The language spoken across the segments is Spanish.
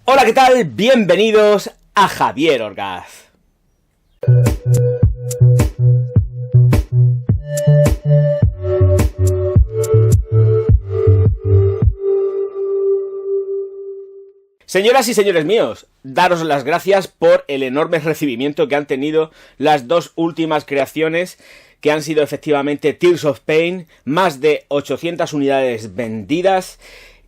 Hola, ¿qué tal? Bienvenidos a Javier Orgaz. Señoras y señores míos, daros las gracias por el enorme recibimiento que han tenido las dos últimas creaciones, que han sido efectivamente Tears of Pain, más de 800 unidades vendidas,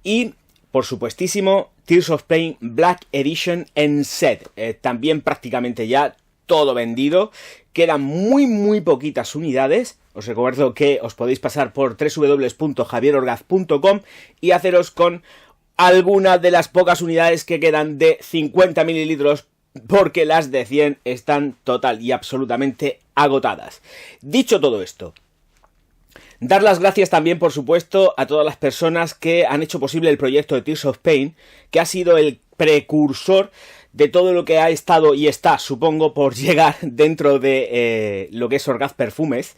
y, por supuestísimo, Tears of Pain Black Edition en set, también prácticamente ya todo vendido. Quedan muy poquitas unidades. Os recuerdo que os podéis pasar por www.javierorgaz.com y haceros con algunas de las pocas unidades que quedan de 50 mililitros, porque las de 100 están total y absolutamente agotadas. Dicho todo esto, dar las gracias también, por supuesto, a todas las personas que han hecho posible el proyecto de Tears of Pain, que ha sido el precursor de todo lo que ha estado y está, supongo, por llegar dentro de lo que es Orgaz Perfumes,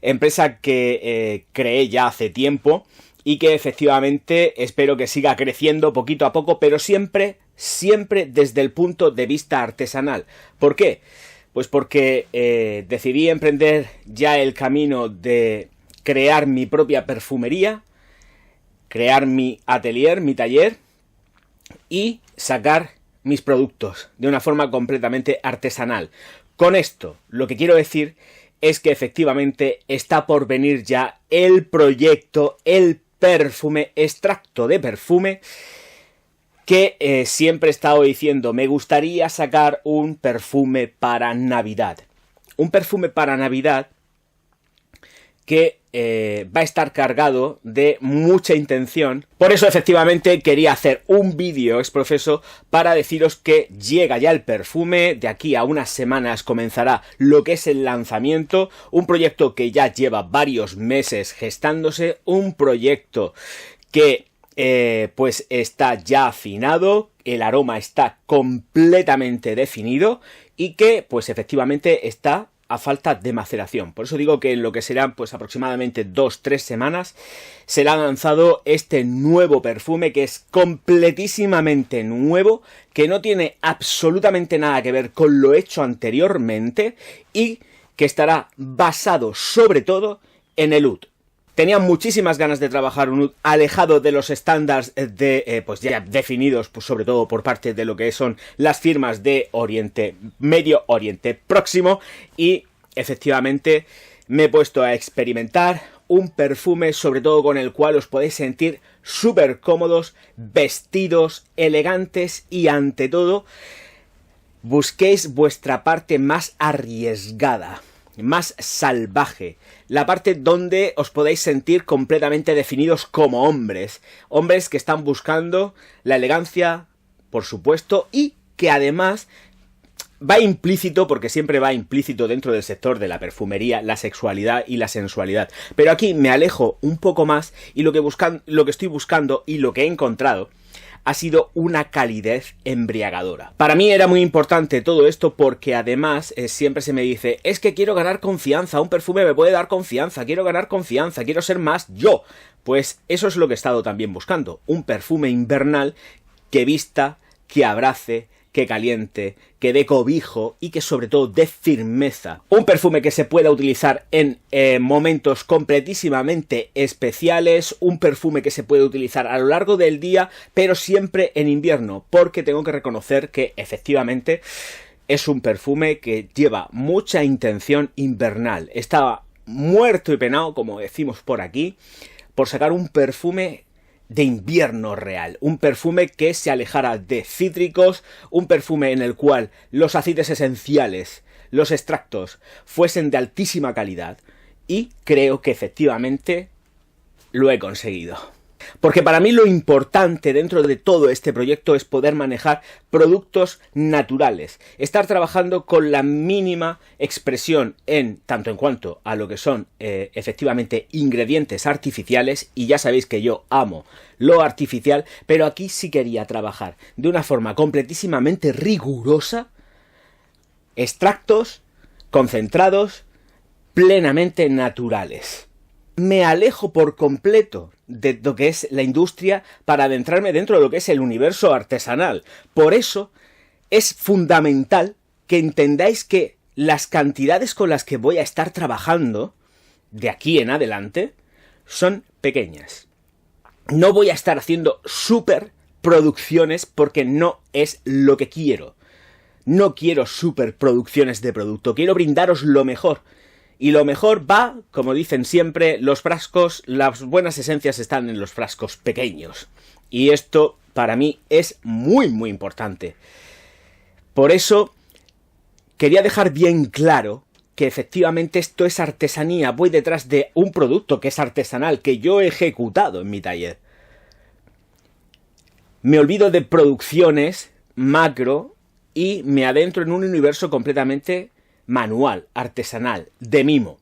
empresa que creé ya hace tiempo y que efectivamente espero que siga creciendo poquito a poco, pero siempre desde el punto de vista artesanal. ¿Por qué? Pues porque decidí emprender ya el camino de crear mi propia perfumería, crear mi atelier, mi taller y sacar mis productos de una forma completamente artesanal. Con esto, lo que quiero decir es que efectivamente está por venir ya el proyecto, el perfume, extracto de perfume, que siempre he estado diciendo, me gustaría sacar un perfume para Navidad. Un perfume para Navidad que va a estar cargado de mucha intención. Por eso efectivamente quería hacer un vídeo exprofeso para deciros que llega ya el perfume. De aquí a unas semanas comenzará lo que es el lanzamiento. Un proyecto que ya lleva varios meses gestándose. Un proyecto que pues está ya afinado. El aroma está completamente definido. Y que pues efectivamente está a falta de maceración. Por eso digo que en lo que serán pues aproximadamente 2-3 semanas será lanzado este nuevo perfume, que es completísimamente nuevo, que no tiene absolutamente nada que ver con lo hecho anteriormente y que estará basado sobre todo en el oud. Tenía muchísimas ganas de trabajar un oud alejado de los estándares de, pues ya definidos, pues sobre todo por parte de lo que son las firmas de Oriente Medio, Oriente Próximo, y efectivamente me he puesto a experimentar un perfume sobre todo con el cual os podéis sentir súper cómodos, vestidos, elegantes y ante todo busquéis vuestra parte más arriesgada, más salvaje, la parte donde os podéis sentir completamente definidos como hombres que están buscando la elegancia, por supuesto, y que además va implícito, porque siempre va implícito dentro del sector de la perfumería, la sexualidad y la sensualidad. Pero aquí me alejo un poco más y lo que estoy buscando y lo que he encontrado ha sido una calidez embriagadora. Para mí era muy importante todo esto porque además siempre se me dice, es que quiero ganar confianza, un perfume me puede dar confianza, quiero ganar confianza, quiero ser más yo. Pues eso es lo que he estado también buscando, un perfume invernal que vista, que abrace, que caliente, que dé cobijo y que sobre todo dé firmeza. Un perfume que se pueda utilizar en momentos completísimamente especiales, un perfume que se puede utilizar a lo largo del día, pero siempre en invierno, porque tengo que reconocer que efectivamente es un perfume que lleva mucha intención invernal. Estaba muerto y penado, como decimos por aquí, por sacar un perfume de invierno real, un perfume que se alejara de cítricos, un perfume en el cual los aceites esenciales, los extractos, fuesen de altísima calidad, y creo que efectivamente lo he conseguido. Porque para mí lo importante dentro de todo este proyecto es poder manejar productos naturales, estar trabajando con la mínima expresión tanto en cuanto a lo que son efectivamente ingredientes artificiales, y ya sabéis que yo amo lo artificial, pero aquí sí quería trabajar de una forma completísimamente rigurosa, extractos concentrados plenamente naturales. me alejo por completo de lo que es la industria para adentrarme dentro de lo que es el universo artesanal. Por eso es fundamental que entendáis que las cantidades con las que voy a estar trabajando de aquí en adelante son pequeñas. No voy a estar haciendo super producciones porque no es lo que quiero. No quiero super producciones de producto, quiero brindaros lo mejor. Y lo mejor va, como dicen siempre, los frascos, las buenas esencias están en los frascos pequeños. Y esto para mí es muy muy importante. Por eso quería dejar bien claro que efectivamente esto es artesanía. Voy detrás de un producto que es artesanal, que yo he ejecutado en mi taller. Me olvido de producciones macro y me adentro en un universo completamente manual, artesanal, de mimo.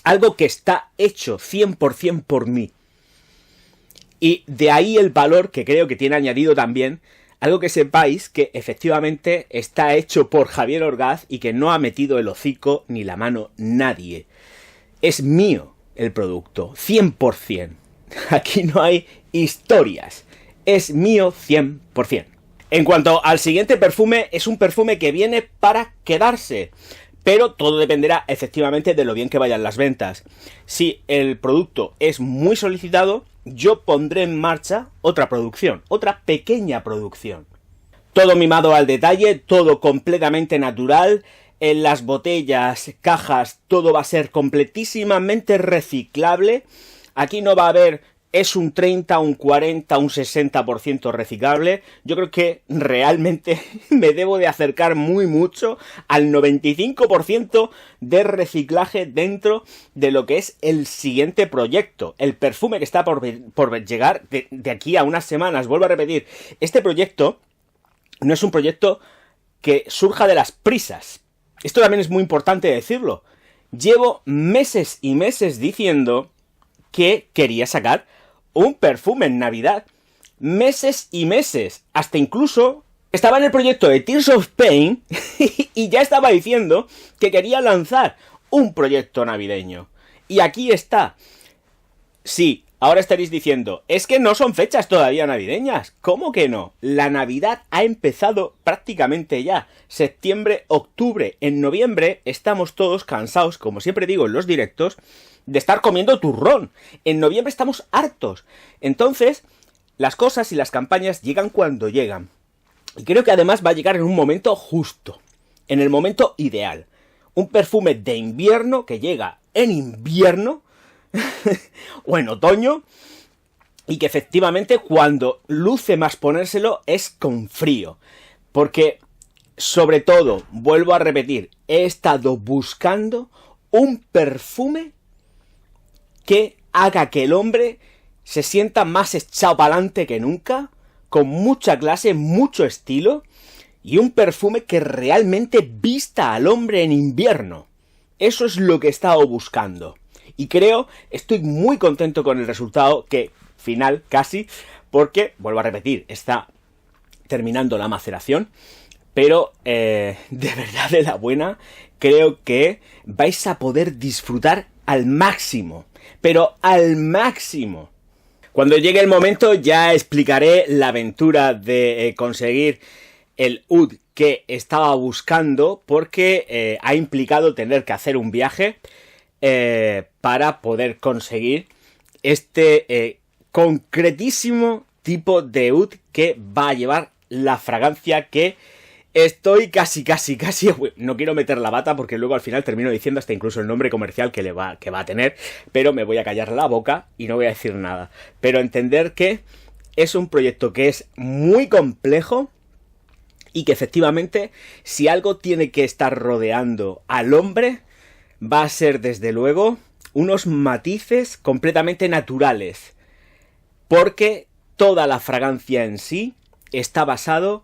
Algo que está hecho 100% por mí. Y de ahí el valor que creo que tiene añadido también, algo que sepáis que efectivamente está hecho por Javier Orgaz y que no ha metido el hocico ni la mano nadie. Es mío el producto, 100%. Aquí no hay historias. Es mío 100%. En cuanto al siguiente perfume, es un perfume que viene para quedarse, pero todo dependerá efectivamente de lo bien que vayan las ventas. Si el producto es muy solicitado, yo pondré en marcha otra producción, otra pequeña producción. Todo mimado al detalle, todo completamente natural. En las botellas, cajas, todo va a ser completísimamente reciclable. Aquí no va a haber es un 30, un 40, un 60% reciclable. Yo creo que realmente me debo de acercar muy mucho al 95% de reciclaje dentro de lo que es el siguiente proyecto. El perfume que está por llegar de aquí a unas semanas. Vuelvo a repetir, este proyecto no es un proyecto que surja de las prisas. Esto también es muy importante decirlo. Llevo meses y meses diciendo que quería sacar un perfume en Navidad. Meses y meses. Hasta incluso estaba en el proyecto de Tears of Pain y ya estaba diciendo que quería lanzar un proyecto navideño. Y aquí está. Sí, ahora estaréis diciendo, es que no son fechas todavía navideñas. ¿Cómo que no? La Navidad ha empezado prácticamente ya. Septiembre, octubre. En noviembre estamos todos cansados, como siempre digo en los directos, de estar comiendo turrón. En noviembre estamos hartos. Entonces, las cosas y las campañas llegan cuando llegan. Y creo que además va a llegar en un momento justo. En el momento ideal. Un perfume de invierno que llega en invierno o en otoño. Y que efectivamente cuando luce más ponérselo es con frío. Porque, sobre todo, vuelvo a repetir, he estado buscando un perfume que haga que el hombre se sienta más echado para adelante que nunca, con mucha clase, mucho estilo, y un perfume que realmente vista al hombre en invierno. Eso es lo que he estado buscando. Y creo, estoy muy contento con el resultado, que final casi, porque, vuelvo a repetir, está terminando la maceración, pero de verdad de la buena, creo que vais a poder disfrutar al máximo. Pero al máximo. Cuando llegue el momento ya explicaré la aventura de conseguir el oud que estaba buscando, porque ha implicado tener que hacer un viaje para poder conseguir este concretísimo tipo de oud que va a llevar la fragancia que estoy casi, no quiero meter la bata porque luego al final termino diciendo hasta incluso el nombre comercial que va a tener, pero me voy a callar la boca y no voy a decir nada. Pero entender que es un proyecto que es muy complejo y que efectivamente si algo tiene que estar rodeando al hombre va a ser desde luego unos matices completamente naturales, porque toda la fragancia en sí está basada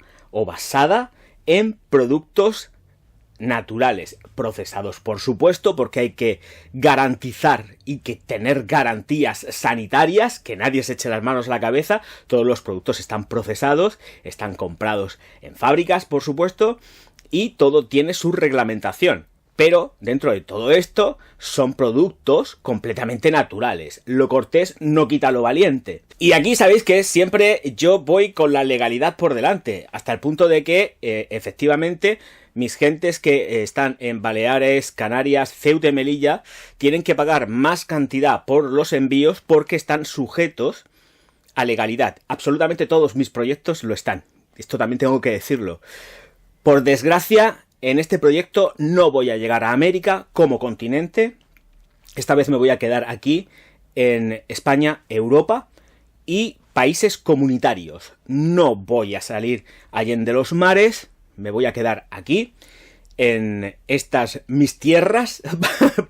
en productos naturales, procesados por supuesto, porque hay que garantizar y que tener garantías sanitarias, que nadie se eche las manos a la cabeza. Todos los productos están procesados, están comprados en fábricas por supuesto, y todo tiene su reglamentación. Pero dentro de todo esto son productos completamente naturales. Lo cortés no quita lo valiente. Y aquí sabéis que siempre yo voy con la legalidad por delante, hasta el punto de que efectivamente mis gentes que están en Baleares, Canarias, Ceuta y Melilla tienen que pagar más cantidad por los envíos porque están sujetos a legalidad. Absolutamente todos mis proyectos lo están. Esto también tengo que decirlo. Por desgracia, en este proyecto no voy a llegar a América como continente. Esta vez me voy a quedar aquí en España, Europa y países comunitarios. No voy a salir allende los mares, me voy a quedar aquí en estas mis tierras,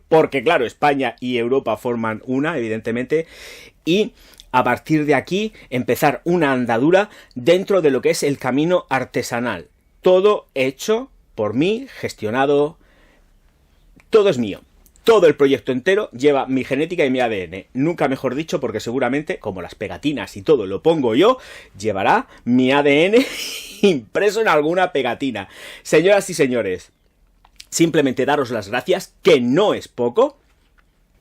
porque claro, España y Europa forman una, evidentemente, y a partir de aquí empezar una andadura dentro de lo que es el camino artesanal. Todo hecho por mí, gestionado, todo es mío. Todo el proyecto entero lleva mi genética y mi ADN. Nunca mejor dicho, porque seguramente, como las pegatinas y todo lo pongo yo, llevará mi ADN impreso en alguna pegatina. Señoras y señores, simplemente daros las gracias, que no es poco,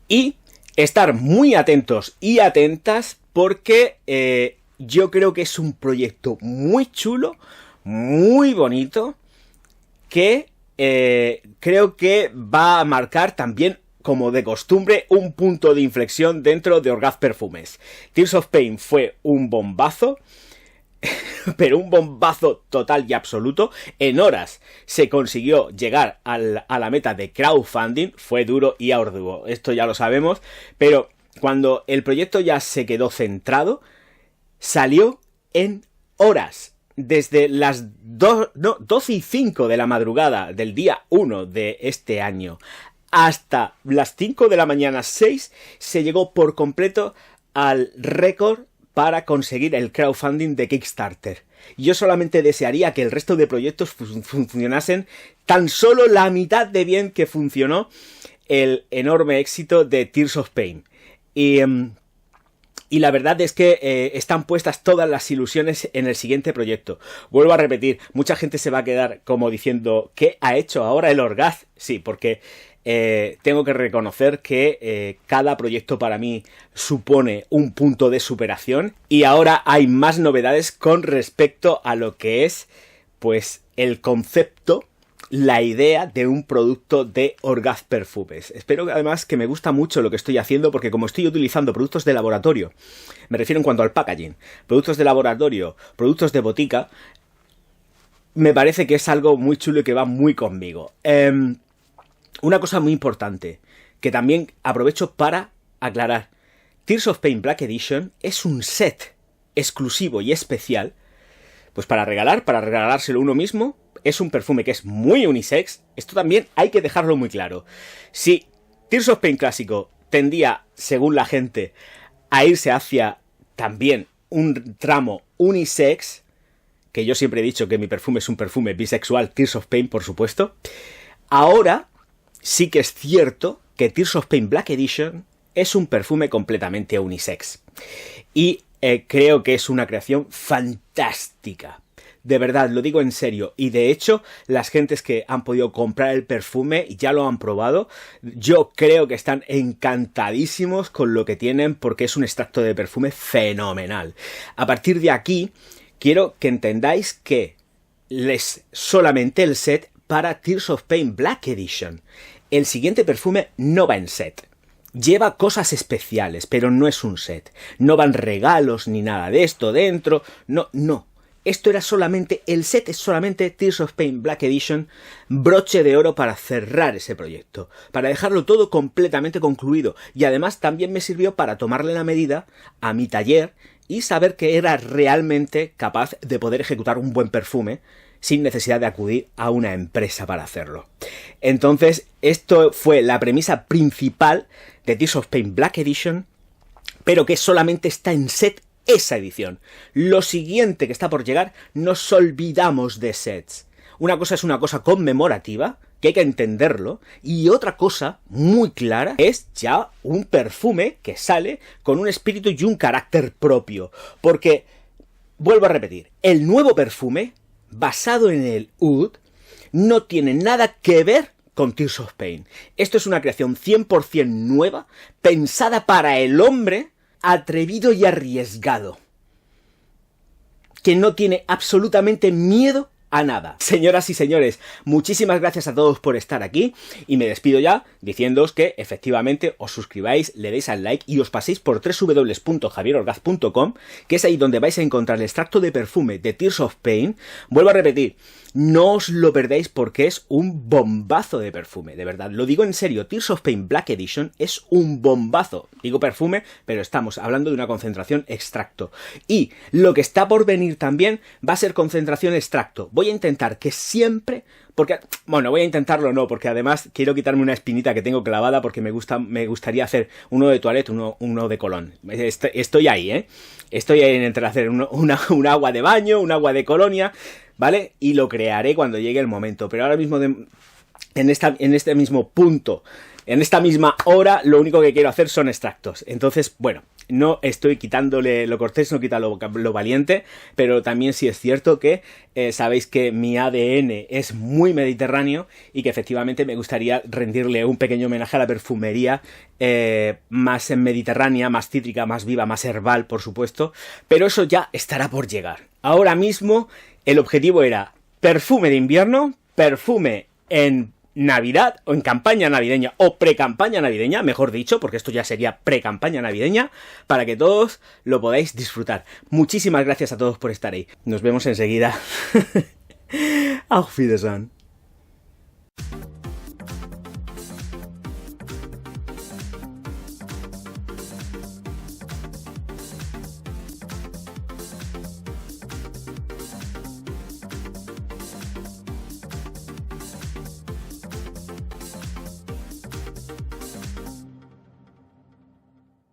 y estar muy atentos y atentas porque yo creo que es un proyecto muy chulo, muy bonito, que creo que va a marcar también, como de costumbre, un punto de inflexión dentro de Orgaz Perfumes. Tears of Pain fue un bombazo, pero un bombazo total y absoluto. En horas se consiguió llegar a la meta de crowdfunding, fue duro y arduo, esto ya lo sabemos, pero cuando el proyecto ya se quedó centrado, salió en horas. Desde las 12:05 de la madrugada del día 1 de este año hasta las 5 de la mañana 6 se llegó por completo al récord para conseguir el crowdfunding de Kickstarter. Yo solamente desearía que el resto de proyectos funcionasen tan solo la mitad de bien que funcionó el enorme éxito de Tears of Pain. Y la verdad es que están puestas todas las ilusiones en el siguiente proyecto. Vuelvo a repetir, mucha gente se va a quedar como diciendo ¿qué ha hecho ahora el Orgaz? Sí, porque tengo que reconocer que cada proyecto para mí supone un punto de superación y ahora hay más novedades con respecto a lo que es pues el concepto, la idea de un producto de Orgaz Perfumes. Espero que además que me gusta mucho lo que estoy haciendo porque como estoy utilizando productos de laboratorio, me refiero en cuanto al packaging, productos de laboratorio, productos de botica, me parece que es algo muy chulo y que va muy conmigo. Una cosa muy importante, que también aprovecho para aclarar. Tears of Pain Black Edition es un set exclusivo y especial, pues para regalárselo uno mismo. Es un perfume que es muy unisex. Esto también hay que dejarlo muy claro. Si Tears of Pain clásico tendía, según la gente, a irse hacia también un tramo unisex, que yo siempre he dicho que mi perfume es un perfume bisexual, Tears of Pain, por supuesto, ahora sí que es cierto que Tears of Pain Black Edition es un perfume completamente unisex. Y creo que es una creación fantástica. De verdad, lo digo en serio. Y de hecho, las gentes que han podido comprar el perfume ya lo han probado. Yo creo que están encantadísimos con lo que tienen porque es un extracto de perfume fenomenal. A partir de aquí, quiero que entendáis que es solamente el set para Tears of Pain Black Edition. El siguiente perfume no va en set. Lleva cosas especiales, pero no es un set. No van regalos ni nada de esto dentro. No. Esto era solamente, el set es solamente Tears of Pain Black Edition, broche de oro para cerrar ese proyecto, para dejarlo todo completamente concluido. Y además también me sirvió para tomarle la medida a mi taller y saber que era realmente capaz de poder ejecutar un buen perfume sin necesidad de acudir a una empresa para hacerlo. Entonces, esto fue la premisa principal de Tears of Pain Black Edition, pero que solamente está en set esa edición. Lo siguiente que está por llegar, nos olvidamos de sets. Una cosa es una cosa conmemorativa, que hay que entenderlo, y otra cosa muy clara es ya un perfume que sale con un espíritu y un carácter propio. Porque, vuelvo a repetir, el nuevo perfume, basado en el oud, no tiene nada que ver con Tears of Pain. Esto es una creación 100% nueva, pensada para el hombre, atrevido y arriesgado, que no tiene absolutamente miedo a nada. Señoras y señores, muchísimas gracias a todos por estar aquí y me despido ya diciéndoos que efectivamente os suscribáis, le deis al like y os paséis por www.javierorgaz.com, que es ahí donde vais a encontrar el extracto de perfume de Tears of Pain. Vuelvo a repetir, no os lo perdáis porque es un bombazo de perfume, de verdad, lo digo en serio. Tears of Pain Black Edition es un bombazo. Digo perfume, pero estamos hablando de una concentración extracto. Y lo que está por venir también va a ser concentración extracto. Voy a intentar que siempre, porque, bueno, voy a intentarlo no, porque además quiero quitarme una espinita que tengo clavada porque me gustaría hacer uno de toilette, uno de colón. Estoy ahí, ¿eh? Estoy ahí entre hacer un agua de baño, un agua de colonia, ¿vale? Y lo crearé cuando llegue el momento, pero ahora mismo en este mismo punto, en esta misma hora, lo único que quiero hacer son extractos. Entonces, bueno, no estoy quitándole lo cortés, no quita lo valiente, pero también sí es cierto que sabéis que mi ADN es muy mediterráneo y que efectivamente me gustaría rendirle un pequeño homenaje a la perfumería más mediterránea, más cítrica, más viva, más herbal, por supuesto, pero eso ya estará por llegar. Ahora mismo el objetivo era perfume de invierno, perfume en Navidad o en campaña navideña o pre-campaña navideña, mejor dicho, porque esto ya sería pre-campaña navideña, para que todos lo podáis disfrutar. Muchísimas gracias a todos por estar ahí. Nos vemos enseguida. Auf Wiedersehen.